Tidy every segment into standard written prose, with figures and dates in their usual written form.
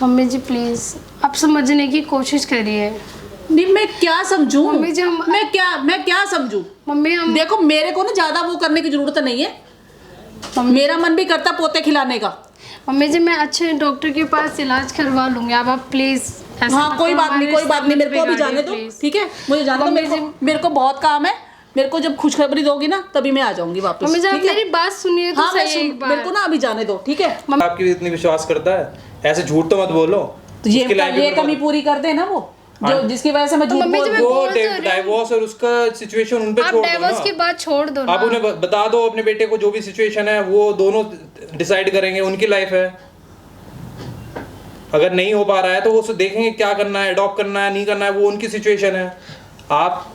Mummy ji please आप समझने की कोशिश करिए। नहीं मैं क्या समझूं? मम्मी जी मैं क्या समझूं? मम्मी हम देखो मेरे को ना ज्यादा वो करने की जरूरत नहीं है। मेरा मन भी करता पोते खिलाने का। मम्मी जी मैं अच्छे डॉक्टर के पास इलाज करवा लूंगी, अब आप प्लीज। हाँ कोई बात नहीं, मेरे को अभी जाने दो, ठीक है? मुझे जाने दो, मेरे को बहुत काम है। मेरे को जब खुशखबरी दोगी ना तभी मैं आ जाऊंगी वापस। मम्मी जी आप मेरी बात सुनिए तो सही एक बार। मेरे को ना अभी जाने दो, ठीक है? आपकी इतनी विश्वास करता है, ऐसे झूठ तो मत बोलो। तो ये कमी पूरी कर दे ना वो, जो जिसकी वजह से मैं झूठ बोल रही हूं। वो डाइवोर्स और उसका सिचुएशन उन पे छोड़ दो ना। डाइवोर्स की बात छोड़ दो ना। आप उन्हें बता दो अपने बेटे को जो भी सिचुएशन है वो दोनों डिसाइड करेंगे, उनकी लाइफ है। अगर नहीं हो पा रहा है तो वो देखेंगे क्या करना है, अडॉप्ट करना है नहीं करना है, वो उनकी सिचुएशन है। आप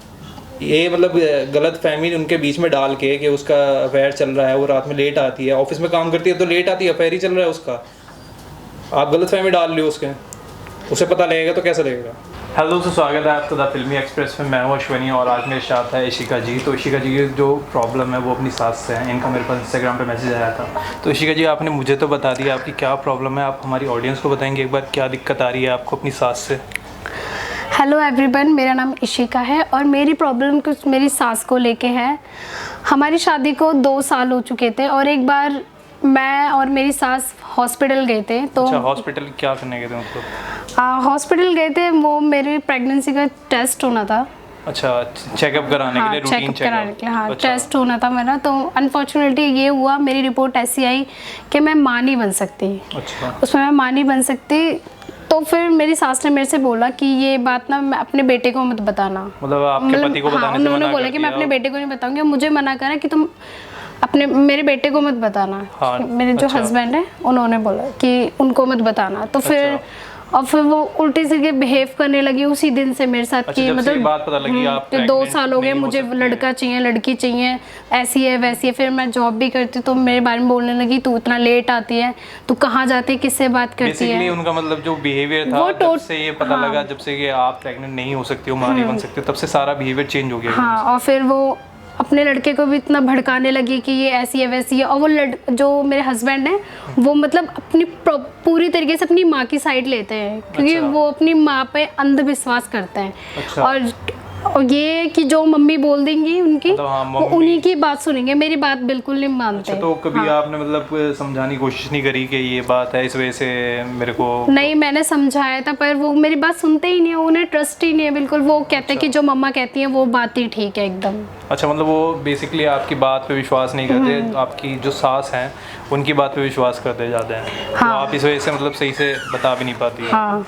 ये मतलब गलत फहमी उनके बीच में डाल के कि उसका अफेयर चल रहा है, वो रात में लेट आती है, ऑफिस में काम करती है तो लेट आती है, अफेयर ही चल रहा है उसका, आप गलत फहमी डाल लियो उसके, उसे पता लगेगा तो कैसा लगेगा। हेलो दोस्तों, स्वागत है आपका द फिल्मी एक्सप्रेस में। मैं हूं अश्वनी और आज मेरे साथ है इशिका जी। तो इशिका जी की जो प्रॉब्लम है वो अपनी सास से है। इनका मेरे पास इंस्टाग्राम पे मैसेज आया था। तो इशिका जी आपने मुझे तो बता दिया आपकी क्या प्रॉब्लम है, आप हमारी ऑडियंस को बताएंगे एक बार क्या दिक्कत आ रही है आपको अपनी सास से? हेलो एवरीवन, मेरा नाम इशिका है और मेरी प्रॉब्लम कुछ मेरी सास को लेके है। हमारी शादी को 2 साल हो चुके थे और एक बार मैं और मेरी सास हॉस्पिटल गए थे। तो अच्छा, हॉस्पिटल क्या करने गए थे मतलब? हॉस्पिटल गए थे, वो मेरी प्रेगनेंसी का टेस्ट होना था। अच्छा, चेकअप कराने के लिए, रूटीन चेकअप कराने के लिए। हाँ, अच्छा। टेस्ट होना था मेरा। तो अनफॉर्चुनेटली ये हुआ, मेरी रिपोर्ट ऐसी आई कि मैं माँ नहीं बन सकती। अच्छा। उसमें मैं माँ नहीं बन सकती। तो फिर मेरी सास ने मेरे से बोला कि ये बात ना मैं अपने बेटे को मत बताना। मतलब आपके पति को बताने से उन्होंने मना बोला कर कि मैं दिया? अपने बेटे को नहीं बताऊंगी। मुझे मना करा कि तुम मेरे बेटे को मत बताना। हाँ, मेरे जो अच्छा। हस्बैंड है उन्होंने बोला कि उनको मत बताना। तो फिर अच्छा। और फिर वो उल्टे सीधे बिहेव करने लगी उसी दिन से मेरे साथ। अच्छा, कि जब से ये मतलब बात पता लगी आप कि 2 साल हो गए, नहीं हो मुझे सकती लड़का चाहिए, लड़की चाहिए, ऐसी है वैसी है। फिर मैं जॉब भी करती तो मेरे बारे में बोलने लगी, तू इतना लेट आती है, तू कहाँ जाती है, किससे बात करती बेसिकली है। उनका मतलब जो बिहेवियर था, जब से ये पता लगा, जब से कि आप प्रेग्नेंट नहीं हो सकती हो, माँ नहीं बन सकती हो, तब से सारा बिहेवियर चेंज हो गया। हाँ, और फिर वो अपने लड़के को भी इतना भड़काने लगी कि ये ऐसी है वैसी है। और वो जो मेरे हस्बैंड हैं वो मतलब अपनी पूरी तरीके से अपनी माँ की साइड लेते हैं, क्योंकि अच्छा। वो अपनी माँ पे अंधविश्वास करते हैं। अच्छा। और ये कि जो मम्मी बोल देंगी उनकी, मतलब हाँ, वो उन्हीं की बात सुनेंगे, मेरी बात बिल्कुल नहीं मानते। अच्छा, तो कभी आपने मतलब समझाने की कोशिश नहीं करी कि ये बात है, इस वजह से मेरे को? नहीं, मैंने समझाया था पर वो मेरी बात सुनते ही नहीं है, उन्हें ट्रस्ट ही नहीं है बिल्कुल। वो कहते हैं कि जो मम्मा कहती हैं वो बात ही ठीक है एकदम। अच्छा, मतलब वो बेसिकली आपकी बात पे विश्वास नहीं करते, आपकी जो सास हैं उनकी बात पे विश्वास करते ज़्यादा हैं। हाँ। तो आप इस वजह से मतलब सही से बता भी नहीं पाती हैं। हाँ,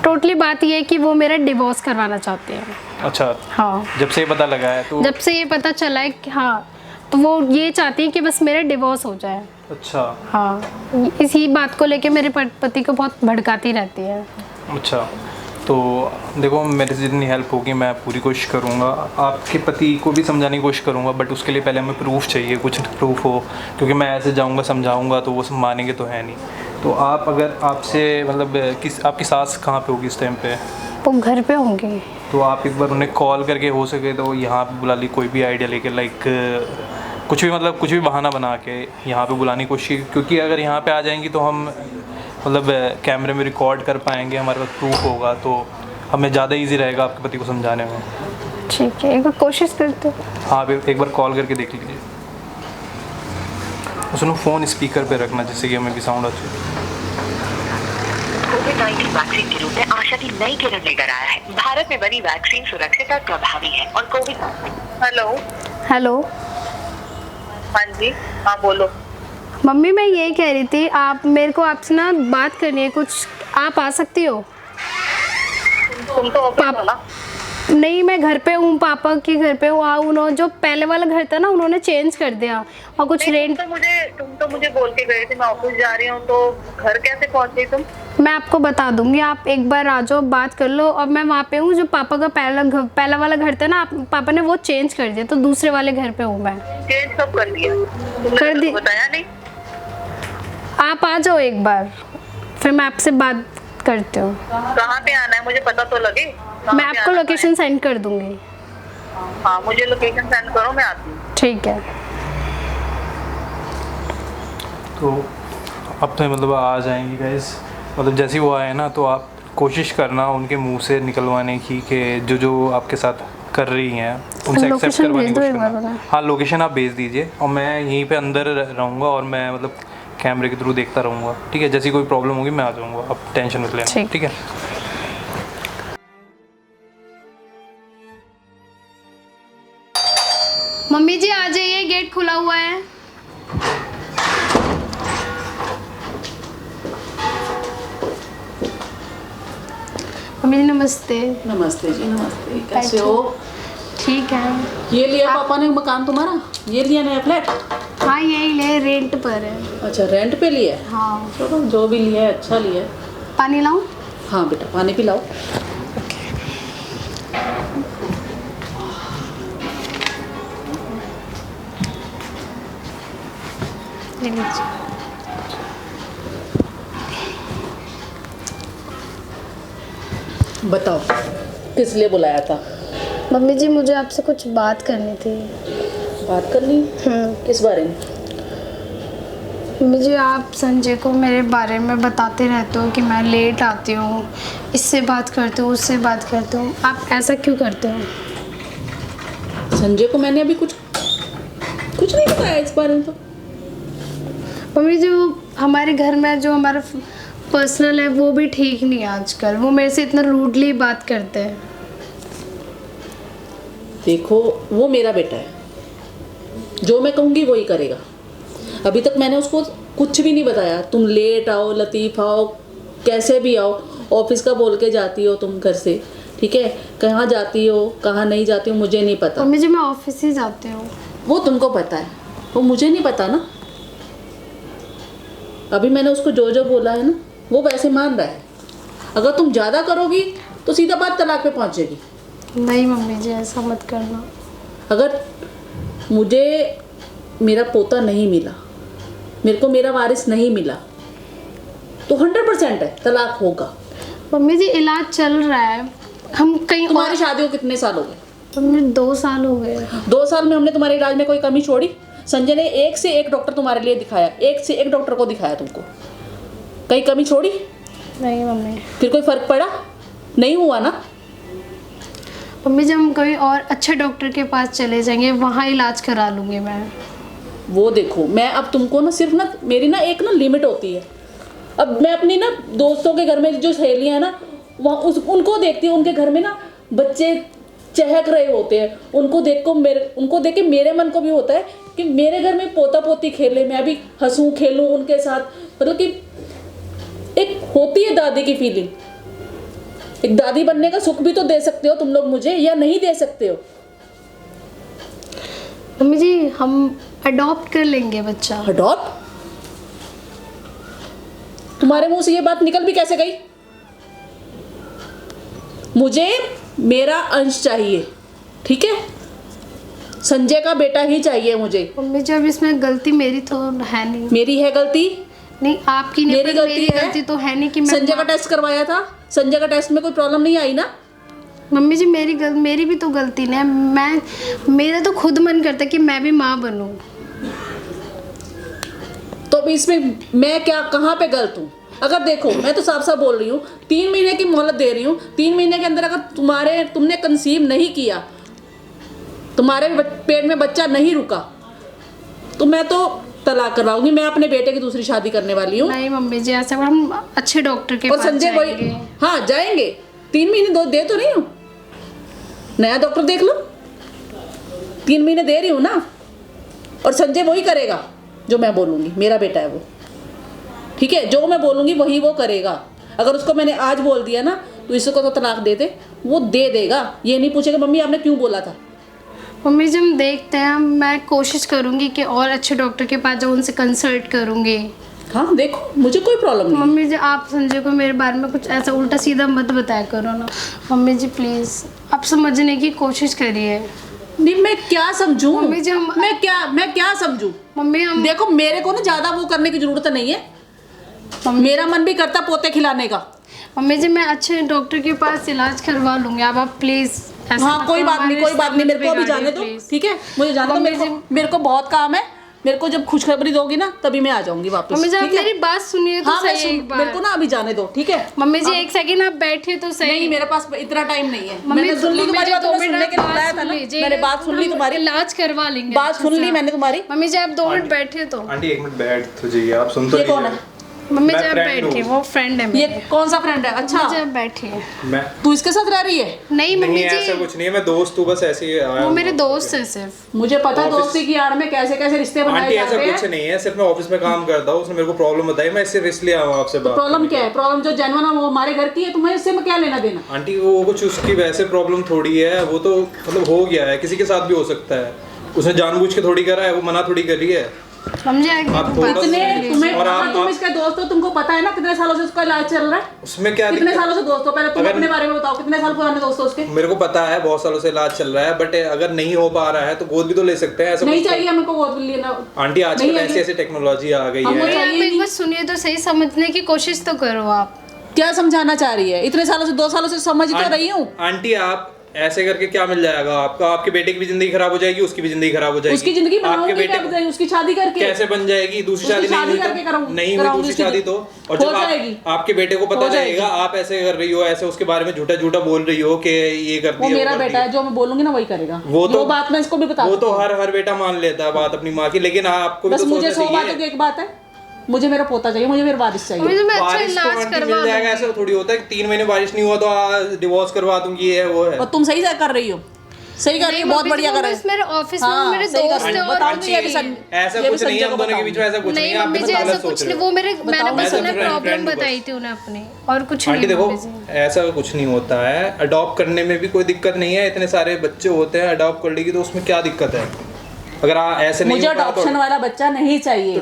टोटली बात ये है कि वो मेरा डिवोर्स करवाना चाहते हैं। अच्छा। हाँ, जब से ये पता लगा है तो? जब से ये पता चला है कि हाँ, तो वो ये चाहती है कि बस मेरा डिवोर्स हो जाए। अच्छा। हाँ, इसी बात को लेके मेरे पति को बहुत भड़काती रहती है। अच्छा, तो देखो मेरे से जितनी हेल्प होगी मैं पूरी कोशिश करूँगा, आपके पति को भी समझाने की कोशिश करूँगा, बट उसके लिए पहले हमें प्रूफ चाहिए, कुछ प्रूफ हो, क्योंकि मैं ऐसे जाऊँगा समझाऊँगा तो वो मानेंगे तो है नहीं। तो आप अगर आपसे मतलब आपकी सास कहाँ पे होगी इस टाइम पे? वो घर पे होंगे। तो आप एक बार उन्हें कॉल करके हो सके तो यहाँ पे बुला ली, कोई भी आइडिया लेके, लाइक कुछ भी मतलब कुछ भी बहाना बना के यहाँ पे बुलाने की कोशिश, क्योंकि अगर यहाँ पे आ जाएंगी तो हम मतलब कैमरे में रिकॉर्ड कर पाएंगे, हमारे पास प्रूफ होगा, तो हमें ज़्यादा इजी रहेगा आपके पति को समझाने में। ठीक है, एक बार कोशिश करते। हाँ, एक बार कॉल करके देख लीजिए। उसने फ़ोन स्पीकर पे रखना जिससे कि हमें भी साउंड अच्छे। कोविड-19 वैक्सीन के रूप में आशा की नई किरण लेकर आया है। भारत में बनी वैक्सीन सुरक्षित और प्रभावी है और कोविड। हेलो। हेलो। हाँ जी, हाँ बोलो। मम्मी मैं यही कह रही थी, आप मेरे को आपसे ना बात करनी है कुछ, आप आ सकती हो? तुम तो ऑफिस हो ना? नहीं, मैं घर पे हूँ, पापा के घर पे हूँ। उन्होंने जो पहले वाला घर था ना उन्होंने चेंज कर दिया और कुछ रेंट। तुम तो मुझे बोल के गए थे मैं ऑफिस जा रही हूँ, तो घर कैसे पहुँच गई तुम? मैं आपको बता दूंगी, आप एक बार आ जाओ, बात कर लो। और मैं वहाँ पे हूँ, जो पापा का पहला वाला घर था ना, पापा ने वो चेंज कर दिया, तो दूसरे वाले घर पे हूँ मैं। चेंज कब कर दिया? कर दी। बताया नहीं? आप आ जाओ एक बार, फिर मैं आपसे बात करती हूँ। कहाँ पे आना है मुझे पता तो लगे। मैं आपको लोकेशन सेंड कर दूंगी। हाँ, मुझे लोकेशन सेंड करो, मैं आती हूँ। ठीक है। तो अब तो मतलब आ जाएंगी गाइस, मतलब जैसे ही वो आए ना तो आप कोशिश करना उनके मुंह से निकलवाने की कि जो आपके साथ कर रही हैं उनसे एक्सेप्ट लोकेशन करवाने भेज की दो कोशिश एक बार करना। उन्हें। हाँ लोकेशन आप भेज दीजिए और मैं यहीं पे अंदर रहूँगा और मैं मतलब कैमरे के थ्रू देखता रहूँगा, ठीक है। जैसी कोई प्रॉब्लम होगी मैं आ जाऊँगा, आप टेंशन मत लेना, ठीक। ठीक है। मम्मी जी आ जाइए, गेट खुला हुआ है। मम्मी जी नमस्ते। नमस्ते जी, नमस्ते। कैसे हो? ठीक है। ये लिया पापा ने मकान तुम्हारा? ये लिया नया फ्लैट? हाँ यही ले, रेंट पर है। अच्छा, रेंट पे लिया है? हाँ। चलो जो भी लिया है अच्छा लिया है। पानी लाऊं? हाँ बेटा, पानी पिलाओ। ये लीजिए। बताओ किस लिए बुलाया था? मम्मी जी मुझे आपसे कुछ बात करनी थी। बात करनी? किस बारे में? मम्मी जी आप संजय को मेरे बारे में बताते रहते हो कि मैं लेट आती हूँ, इससे बात करती हूँ, उससे बात करती हूँ, आप ऐसा क्यों करते हो? संजय को मैंने अभी कुछ नहीं बताया इस बारे में। तो मम्मी जो हमारे घर में जो हमारा पर्सनल है वो भी ठीक नहीं है आजकल, वो मेरे से इतना रूडली बात करते हैं। देखो वो मेरा बेटा है, जो मैं कहूँगी वही करेगा। अभी तक मैंने उसको कुछ भी नहीं बताया। तुम लेट आओ, लतीफ़ आओ, कैसे भी आओ, ऑफिस का बोल के जाती हो तुम घर से, ठीक है। कहाँ जाती हो कहाँ नहीं जाती हो मुझे नहीं पता। मम्मी जी मैं ऑफिस ही जाती हूँ। वो तुमको पता है, वो मुझे नहीं पता ना। अभी मैंने उसको जो बोला है ना वो वैसे मान रहा है। अगर तुम ज़्यादा करोगी तो सीधा बात तलाक पे पहुँचेगी। नहीं मम्मी जी ऐसा मत करना। अगर मुझे मेरा पोता नहीं मिला, मेरे को मेरा वारिस नहीं मिला, तो 100% है तलाक होगा। मम्मी जी इलाज चल रहा है, हम कहीं तुम्हारी और। शादी को कितने साल हो गए? मम्मी 2 साल हो गए। 2 साल में हमने तुम्हारे इलाज में कोई कमी छोड़ी? संजय ने एक से एक डॉक्टर तुम्हारे लिए दिखाया, एक से एक डॉक्टर को दिखाया, तुमको कहीं कमी छोड़ी? नहीं मम्मी। फिर कोई फर्क पड़ा? नहीं हुआ ना। मम्मी जब हम कहीं और अच्छे डॉक्टर के पास चले जाएंगे वहाँ इलाज करा लूँगी मैं। वो देखो मैं अब तुमको ना सिर्फ ना मेरी ना एक ना लिमिट होती है। अब मैं अपनी ना दोस्तों के घर में जो सहेलियाँ हैं ना वहाँ उनको देखती हूँ, उनके घर में ना बच्चे चहक रहे होते हैं, उनको देख के मेरे मन को भी होता है कि मेरे घर में पोता पोती खेले, मैं भी हंसूं खेलूं उनके साथ। मतलब कि एक होती है दादी की फीलिंग। एक दादी बनने का सुख भी तो दे सकते हो तुम लोग मुझे, या नहीं दे सकते हो? मम्मी जी हम अडॉप्ट कर लेंगे बच्चा। अडॉप्ट? तुम्हारे मुंह से ये बात निकल भी कैसे गई? मुझे मेरा अंश चाहिए, ठीक है। संजय का बेटा ही चाहिए मुझे। मम्मी जी अब इसमें गलती मेरी तो है नहीं। मेरी है गलती? नहीं आपकी नहीं, मेरी पर गलती गलती तो है नहीं कि मैं संजय का टेस्ट करवाया था, संजय का टेस्ट में कोई प्रॉब्लम नहीं आई ना। मम्मी जी मेरी भी तो गलती नहीं है। मेरा तो खुद मन करता है कि मैं भी माँ बनूं। तो इसमें मैं क्या कहाँ पे गलत हूँ? अगर देखो मैं तो साफ साफ बोल रही हूँ, 3 महीने की मोहलत दे रही हूँ। 3 महीने के अंदर अगर तुमने कंसीव नहीं किया, तुम्हारे पेट में बच्चा नहीं रुका, तो मैं तो तलाक करवाऊंगी। मैं अपने बेटे की दूसरी शादी करने वाली हूँ। नहीं मम्मी जी ऐसा हम अच्छे डॉक्टर के और पास संजय जाएंगे। वही, हाँ जाएंगे। 3 महीने दे तो नहीं हूँ, नया डॉक्टर देख लो। 3 महीने दे रही हूँ ना। और संजय वही करेगा जो मैं बोलूँगी, मेरा बेटा है वो, ठीक है। जो मैं बोलूँगी वही वो करेगा। अगर उसको मैंने आज बोल दिया ना तो इसको तो तलाक दे दे, वो दे देगा। ये नहीं पूछेगा मम्मी आपने क्यों बोला था। मम्मी जी हम देखते हैं, मैं कोशिश करूंगी कि और अच्छे डॉक्टर के पास जाऊँ, उनसे कंसल्ट करूंगी। हाँ देखो मुझे कोई प्रॉब्लम नहीं। मम्मी जी आप संजय को मेरे बारे में कुछ ऐसा उल्टा सीधा मत बताया करो ना। मम्मी जी प्लीज़ आप समझने की कोशिश करिए। नहीं मैं क्या समझूं? मम्मी जी मैं क्या समझूं? मम्मी हम देखो मेरे को ना ज़्यादा वो करने की ज़रूरत नहीं है। मेरा मन भी करता पोते खिलाने का। मम्मी जी मैं अच्छे डॉक्टर के पास इलाज करवा लूँगी। आप प्लीज़। हाँ कोई बात नहीं, मेरे को अभी जाने दो, ठीक है। मुझे जाने दो, मेरे को बहुत काम है। मेरे को जब खुशखबरी दोगी ना तभी मैं आ जाऊंगी वापस। मम्मी जी आप ठीक है? मेरी बात सुनिए तो हाँ मैं सही एक बार। मेरे को ना अभी जाने दो, ठीक है? मम्मी जी एक सेकंड आप बैठिए तो सही। नहीं मेरे पास इतना टाइम नहीं है। मम्मी मैंने सुन ली तुम्हारी बात, दो मैंने मिनट सुनने के लिए बात बुलाया था सुन ना, लीजिए। मैंने बात सुन ली हम तुम्हारी, इलाज करवा लेंगे। बात अच्छे सुन से ली आप। मैंने तुम्हारी। मम्मी जी आप 2 मिनट बैठिए तो। आंटी 1 मिनट बैठ तो जाइए, आप सुन तो ये कौन लीजिए। है? मम्मी मैं जी आप friend बैठिए, हूँ। वो फ्रेंड है ये मेरी। कौन सा फ्रेंड है? अच्छा मम्मी जी आप बैठिए। मैं तू इसके साथ रह रही है? नहीं मम्मी नहीं ऐसा जी कुछ नहीं है, मैं दोस्त हूँ बस, ऐसे ही आया वो हूँ। मेरे दोस्त हैं सिर्फ। मुझे पता है ऑफिस- दोस्ती की आड़ में कैसे कैसे रिश्ते बनाए आंटी ऐसा जाते कुछ हैं। नहीं है, सिर्फ मैं ऑफिस में काम करता हूँ, उसने मेरे को प्रॉब्लम बताई, मैं सिर्फ इसलिए आया हूँ आपसे बात प्रॉब्लम करने क्या है? प्रॉब्लम जो जेन्युइन है वो हमारे घर की है, तुम्हें इससे में क्या लेना देना? के लिए। आंटी वो कुछ उसकी वैसे प्रॉब्लम थोड़ी है, वो तो मतलब हो गया है, किसी के साथ भी हो सकता है, उसने जानबूझ के थोड़ी करा है, वो मना थोड़ी कर रही है। मम्मी जी आप थोड़ा इतने तुम्हें और अगर तुम आप इसके दोस्त हो, तुमको पता है ना कितने सालों से उसका इलाज चल रहा है? उसमें क्या कितने दिक्कत? सालों से दोस्त हो? पहले तुम अगर- अपने बारे में बताओ, कितने साल पुराने दोस्त हो उसके? मेरे को पता है बहुत सालों से इलाज चल रहा है, बट अगर नहीं हो पा रहा है तो गोद भी तो ले सकते हैं, ऐसा नहीं कुछ तो- चाहिए हमको गोद लेना। आंटी आजकल नहीं ऐसी है। ऐसी टेक्नोलॉजी आ गई हमको है। चाहिए आप ही एक नहीं। बार सुनिए तो सही, समझने की कोशिश तो करो आप। क्या समझाना चाह रही है? इतने सालों से 2 सालों से समझ तो रही हूँ। आंटी आप ऐसे करके क्या मिल जाएगा आपका? आपके बेटे की भी जिंदगी खराब हो जाएगी, उसकी भी जिंदगी खराब हो जाएगी। उसकी जिंदगी आपके बनाऊंगी बेटे क्या को बताइए? उसकी शादी करके कैसे बन जाएगी? दूसरी उसकी शादी नहीं शादी हुई करके तो कराऊं- नहीं हुई कराऊंगी दूसरी उसकी शादी तो, और हो जब जाएगी। आपके बेटे को पता हो जाएगी। लगेगा आप ऐसे कर रही हो, ऐसे उसके बारे में झूठा झूठा बोल रही हो कि ये करती वो है, मेरा करती बेटा है, जो मैं बोलूंगी ना वही करेगा। वो तो- जो बात मैं इसको भी बता वो तो सकती हूँ। हर बेटा मान लेता है बात अपनी माँ की, लेकिन आपको भी बस तो मुझे सोचना 100 बातों की चाहिए। एक बात है, मुझे मेरा पोता चाहिए, मुझे मेरा वारिस मम्मी चाहिए। जी मैं अच्छा बारिश तो इलाज आंटी करवा मिल जाएगा, लूंगी। ऐसा थोड़ी होता है कि 3 महीने बारिश नहीं हुआ तो डिवोर्स करवा दूंगी, ये है वो है। और तुम सही कर रही हो, सही कर रही हो, बहुत मम्मी जी, बढ़िया वो कर रही बस मेरे ऑफिस में हाँ, मेरे सही कर दोस्त रही हैं हो। और बताऊंगी ये भी कुछ सं- नहीं। ऐसा ये भी कुछ नहीं है, संजय हम को दोनों के बीच में ऐसा कुछ नहीं नहीं है, आप मम्मी जी बिल्कुल ऐसा गलत कुछ सोच नहीं, रहे वो हो। मैंने बताओ। बस मैं उन्हें तो friend प्रॉब्लम हूँ बस। बताई थी उन्हें अपनी, और कुछ आंटी नहीं देखो मम्मी जी। ऐसा कुछ नहीं होता है, अडॉप्ट करने में भी कोई दिक्कत नहीं है, इतने सारे बच्चे होते हैं, अडॉप्ट कर लेगी तो उसमें क्या दिक्कत है? अगर ऐसे नहीं मुझे होता अडॉप्शन तो वाला बच्चा नहीं चाहिए,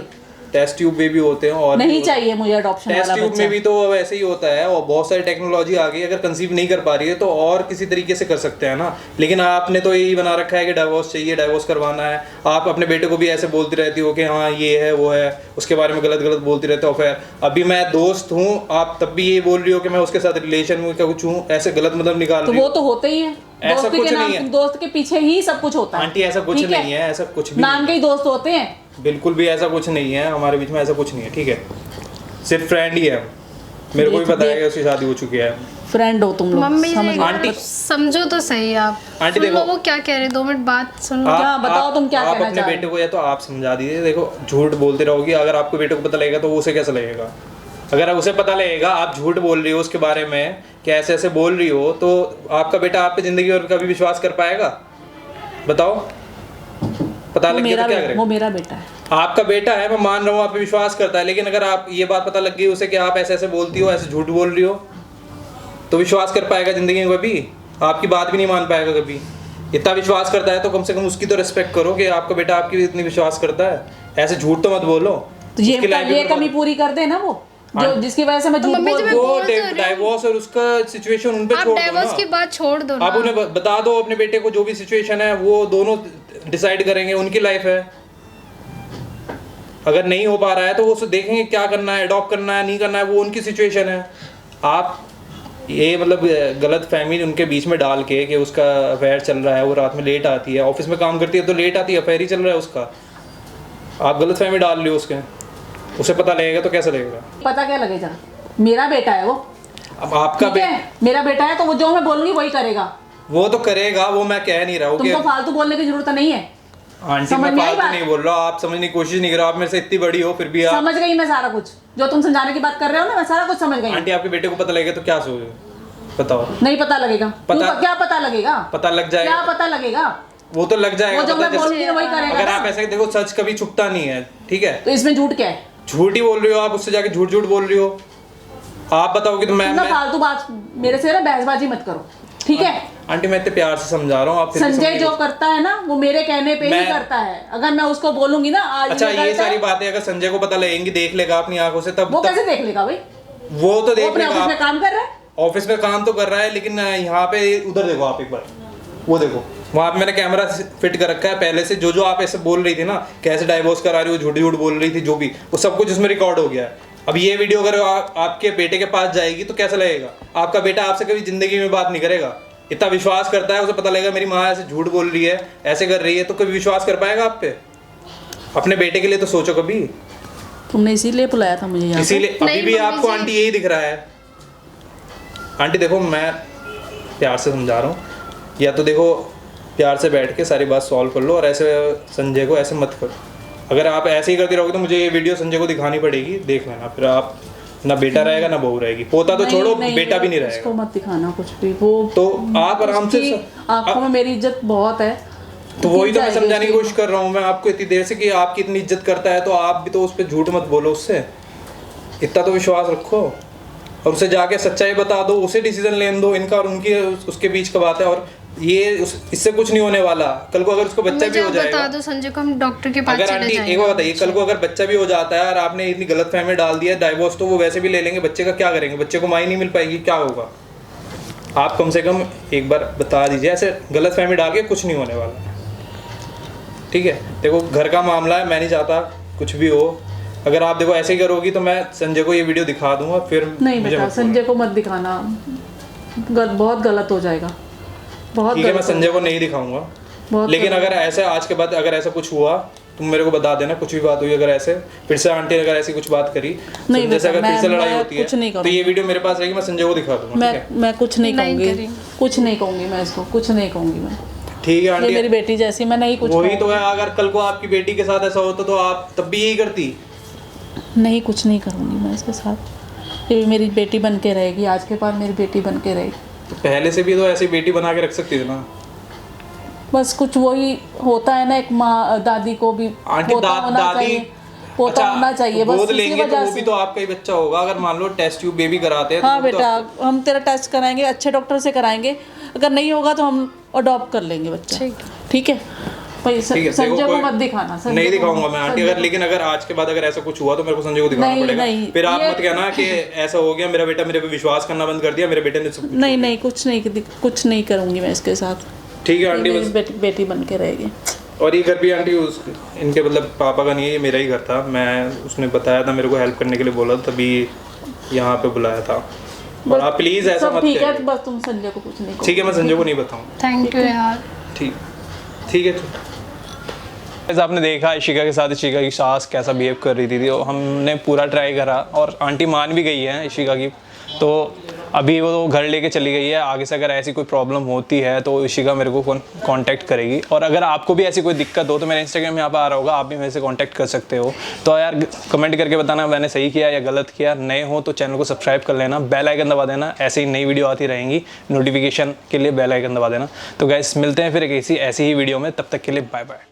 टेस्ट ट्यूब में भी होते हैं और नहीं चाहिए मुझे अडॉप्शन टेस्ट वाला ट्यूब बच्चा। में भी तो वैसे ही होता है, और बहुत सारी टेक्नोलॉजी आ गई, अगर कंसीव नहीं कर पा रही है तो और किसी तरीके से कर सकते हैं ना। लेकिन आपने तो यही बना रखा है कि डाइवोर्स चाहिए, डाइवोर्स करवाना है। आप अपने बेटे को भी ऐसे बोलती रहती हो कि हाँ ये है वो है, उसके बारे में गलत गलत बोलती रहते हो। फिर अभी मैं दोस्त हूँ, आप तब भी ये बोल रही हो कि मैं उसके साथ रिलेशन में क्या कुछ हूँ, ऐसे गलत मतलब निकाल तो रही वो हो। तो होते ही है, ऐसा दोस्ती कुछ के नहीं नाम, है। दोस्त के पीछे ही सब कुछ होता है। आंटी ऐसा कुछ ठीक नहीं है, ऐसा कुछ भी नाम नहीं के ही दोस्त होते हैं। है। बिल्कुल भी ऐसा कुछ नहीं है, हमारे बीच में ऐसा कुछ नहीं है, ठीक है? सिर्फ फ्रेंड ही है, मेरे को भी पता है कि उसकी शादी हो चुकी है। फ्रेंड हो तुम लोग, मम्मी जी समझ एक लो। बार आंटी- समझो तो सही आप। आंटी सुन लो देखो। वो क्या कह रहे, 2 मिनट बात सुन लो। क्या बताओ तुम क्या आप कहना अपने चाह रहे बेटे हो? को या तो आप समझा दीजिए, देखो झूठ बोलते रहोगी, अगर आपको बेटे को पता लगेगा तो वो उसे कैसा लगेगा? अगर उसे पता लगेगा आप झूठ बोल रही हो उसके बारे में कि ऐसे ऐसे बोल रही हो, तो आपका बेटा आप पे जिंदगी और कभी विश्वास कर पाएगा? बताओ, पता वो लग गया मेरा तो क्या वो करेगा? मेरा बेटा है। आपका बेटा है, मैं मान रहा हूँ आप पे विश्वास करता है, लेकिन अगर आप ये बात पता लग गई उसे कि आप ऐसे ऐसे बोलती हो, ऐसे झूठ बोल रही हो, तो विश्वास कर पाएगा जिंदगी में कभी? आपकी बात भी नहीं मान पाएगा कभी। इतना विश्वास करता है तो कम से कम उसकी तो रिस्पेक्ट करो कि आपका बेटा आपकी इतनी विश्वास करता है। ऐसे झूठ तो मत बोलो। तो उसकी life ये भी कमी पूरी कर दे ना वो, जो हाँ। जिसकी वजह से मैं झूठ मम्मी जी, बोल मैं वो बोल तो रही हूँ। डाइवोर्स और उसका सिचुएशन उन पे आप छोड़ दो डाइवोर्स ना। की बात छोड़ दो ना। आप उन्हें बता दो अपने बेटे को, जो भी सिचुएशन है वो दोनों डिसाइड करेंगे, उनकी लाइफ है। अगर नहीं हो पा रहा है तो वो देखेंगे क्या करना है, अडॉप्ट करना है नहीं करना है, वो उनकी सिचुएशन है। आप ये मतलब गलत फहमी उनके बीच में डाल के कि उसका अफेयर चल रहा है, वो रात में लेट आती है, ऑफिस में काम करती है तो लेट आती है, अफेयर ही चल रहा है उसका, आप गलत फहमी डाल रहे हो उसके। उसे पता लगेगा तो कैसा लगेगा? पता क्या लगेगा? मेरा बेटा है वो, अब आपका ठीक है? मेरा बेटा है तो वो जो मैं बोलूंगी वही करेगा। वो तो करेगा, वो मैं कह नहीं रहा हूँ कि तुमको फालतू बोलने की जरूरत नहीं है। आंटी समझ मैं में आई फालतू बात? नहीं बोल रहा, आप समझने की कोशिश नहीं कर रहे हो। आप मेरे से इतनी बड़ी हो फिर भी आप। समझ गई मैं सारा कुछ, जो तुम समझाने की बात कर रहे हो ना, मैं सारा कुछ समझ गई। आंटी आपके बेटे को पता लगेगा तो क्या सोचो, बताओ? नहीं पता लगेगा। पता- क्या पता लगेगा? पता लग क्या जाएगा, पता लगेगा? वो तो लग जाएगा वो जो पता। मैं जैसे बोलूंगी वही करेगा अगर ना। आप ऐसे देखो, सच कभी छुपता नहीं है, ठीक है? तो इसमें झूठ क्या है? झूठ ही बोल रही हो आप, उससे जाके झूठ झूठ बोल रही हो। आप बताओगे तो तुम ना मैं फालतू बात मेरे से ना बहसबाजी मत करो, ठीक है? आंटी मैं इतने प्यार से समझा रहा हूँ, आप फिर भी संजय समझ जो रहे हो। करता है ना वो मेरे कहने पे ही मैं- करता है। अगर मैं उसको बोलूंगी ना आज अच्छा ये करता सारी है, बातें अगर संजय को पता लगेंगी, देख लेगा अपनी आंखों से, तब वो तब कैसे देख लेगा भाई? वो तो वो देख अपने लेगा। ऑफिस में काम कर रहा है। ऑफिस में काम तो कर रहा है, लेकिन यहाँ पे उधर देखो आप एक बार, वो देखो वहाँ पे मैंने कैमरा फिट कर रखा है पहले से। जो जो आप ऐसे बोल रही थी ना, कैसे डाइवोर्स करा रही हो, झूठी झूठ बोल रही थी, जो भी, वो सब कुछ उसमें रिकॉर्ड हो गया है। अब ये वीडियो अगर आपके बेटे के पास जाएगी तो कैसा लगेगा? आपका बेटा आपसे कभी जिंदगी में बात नहीं करेगा। इतना विश्वास करता है, उसे पता लगेगा मेरी माँ ऐसे झूठ बोल रही है, ऐसे कर रही है, तो कभी विश्वास कर पाएगा आप पे? अपने बेटे के लिए तो सोचो कभी। तुमने इसीलिए बुलाया था मुझे यहाँ पे? इसीलिए अभी नहीं, भी मम्मी आपको जी। आंटी यही दिख रहा है। आंटी देखो, मैं प्यार से समझा रहा हूँ, या तो देखो प्यार से बैठ के सारी बात सॉल्व कर लो, और ऐसे संजय को ऐसे मत करो। अगर आप ऐसे ही करती रहोगे तो मुझे ये वीडियो संजय को दिखानी पड़ेगी, देख लेना। फिर आप ना बेटा रहेगा ना बहू रहेगी, पोता तो नहीं, छोड़ो, नहीं, बेटा भी नहीं उसको रहेगा। मत दिखाना कुछ भी। वो तो आप आराम से उसकी आंखों में मेरी इज्जत बहुत है। तो वही तो मैं जाएगी समझाने की उसकी। कोशिश कर रहा हूँ मैं आपको इतनी देर से कि आपकी इतनी इज्जत करता है, तो आप भी तो उस पर झूठ मत बोलो उससे, इतना तो विश्वास रखो, और उसे जाके सच्चाई बता दो, उसे डिसीजन लेने दो। इनका और उनकी उसके बीच का बात है, और ये इससे कुछ नहीं होने वाला। कल को अगर उसको बच्चा भी हो मुझे बता जाएगा, दो संजय को, हम डॉक्टर के पास अगर चले आंटी जाएंगे। एक बार बताइए, कल को अगर बच्चा भी हो जाता है और आपने इतनी गलत फहमी डाल दिया डाइवोर्स, तो वो वैसे भी ले लेंगे। बच्चे का क्या करेंगे? बच्चे को माँ ही नहीं मिल पाएगी, क्या होगा? आप कम से कम एक बार बता दीजिए, ऐसे गलत फहमी डाल के कुछ नहीं होने वाला, ठीक है? देखो घर का मामला है, मैं नहीं चाहता कुछ भी हो। अगर आप देखो ऐसे ही करोगी तो मैं संजय को ये वीडियो दिखा दूंगा, फिर नहीं मुझे बेटा, मत संजय को मत दिखाना, बहुत गलत हो जाएगा, बहुत ठीक है, मैं गलत हो संजय को नहीं दिखाऊंगा। बहुत लेकिन गलत। अगर ऐसे आज के बाद अगर ऐसा कुछ हुआ, तुम मेरे को बता देना, कुछ भी बात हुई अगर ऐसे फिर से आंटी ने अगर ऐसी कुछ बात करी, नहीं संजय से बेटा, अगर फिर से मैं लड़ाई होती कुछ नहीं है तो करूँगी। ये वीडियो मेरे पास रहेगी, मैं संजय को दिखा दूंगा, ठीक है? मैं कुछ नहीं नहीं कहूँगी, करेंगे। कुछ नहीं कहूँगी मैं इसको, कुछ नहीं कहूँगी मैं। ठीक है ये आंटी, मेरी बेटी जैसी, मैं नहीं कुछ वही तो कहूँगी। है। अगर कल को आपकी बेटी के साथ ऐसा होता तो आप तब भी यही करती। नहीं, कुछ नहीं करूँगी मैं इसके साथ। ये मेरी बेटी बन के रहेगी, आज के बाद मेरी बेटी बन के रहेगी। तो पहले से भी तो ऐसी बेटी बना के रख सकती थी ना। बस कुछ वही होता है ना, एक माँ दादी को भी आंटी पोता होना दादी चाहिए, पोता होना चाहिए, तो बस गोद इसी लेंगे तो वजह वो भी से। तो आपका ही बच्चा होगा। अगर मान लो टेस्ट ट्यूब बेबी कराते हैं तो हाँ वो भी तो बेटा, हम तेरा टेस्ट कराएंगे, अच्छे डॉक्टर से कराएंगे, अगर नहीं होगा तो हम अडॉप्ट कर लेंगे बच्चा, ठीक है? भाई ठीक है, संजय देखो को कोई- मत दिखाना, संजय नहीं को दिखाऊंगा मैं आंटी। संजय अगर लेकिन अगर आज के बाद अगर ऐसा कुछ हुआ तो मेरे को संजय को दिखाना नहीं, पड़ेगा। नहीं, फिर आप ये- मत कहना कि ऐसा हो गया, मेरा बेटा मेरे पे विश्वास करना बंद कर दिया, मेरे बेटे ने सब। नहीं नहीं, कुछ नहीं करूँगी मैं इसके साथ। ठीक है ये आंटी, मेरी बस। बेटी बन के रहेगी। और ये घर भी आंटी इनके मतलब पापा का नहीं है, ये मेरा ही घर था। मैं उसने बताया था, मेरे को हेल्प करने के लिए बोला, तभी यहाँ पे बुलाया था। और आप प्लीज ऐसा सब मत ठीक है, करिए। बस तुम संजय को कुछ नहीं कहो। ठीक है, मैं संजय को नहीं बताऊंगा। थैंक यू यार। ठीक ठीक है, जैसे आपने देखा इशिका के साथ इशिका की सास कैसा बिहेव कर रही थी, तो हमने पूरा ट्राई करा और आंटी मान भी गई है इशिका की। तो अभी वो घर लेके चली गई है। आगे से अगर ऐसी कोई प्रॉब्लम होती है तो इशिका मेरे को कांटेक्ट करेगी। और अगर आपको भी ऐसी कोई दिक्कत हो तो मेरा इंस्टाग्राम यहाँ पर आ रहा होगा, आप भी मेरे से कांटेक्ट कर सकते हो। तो यार कमेंट करके बताना मैंने सही किया या गलत किया। नए हो तो चैनल को सब्सक्राइब कर लेना, बेल आइकन दबा देना, ऐसे ही नई वीडियो आती रहेंगी, नोटिफिकेशन के लिए बेल आइकन दबा देना। तो गाइस मिलते हैं फिर एक ऐसी ही वीडियो में, तब तक के लिए बाय बाय।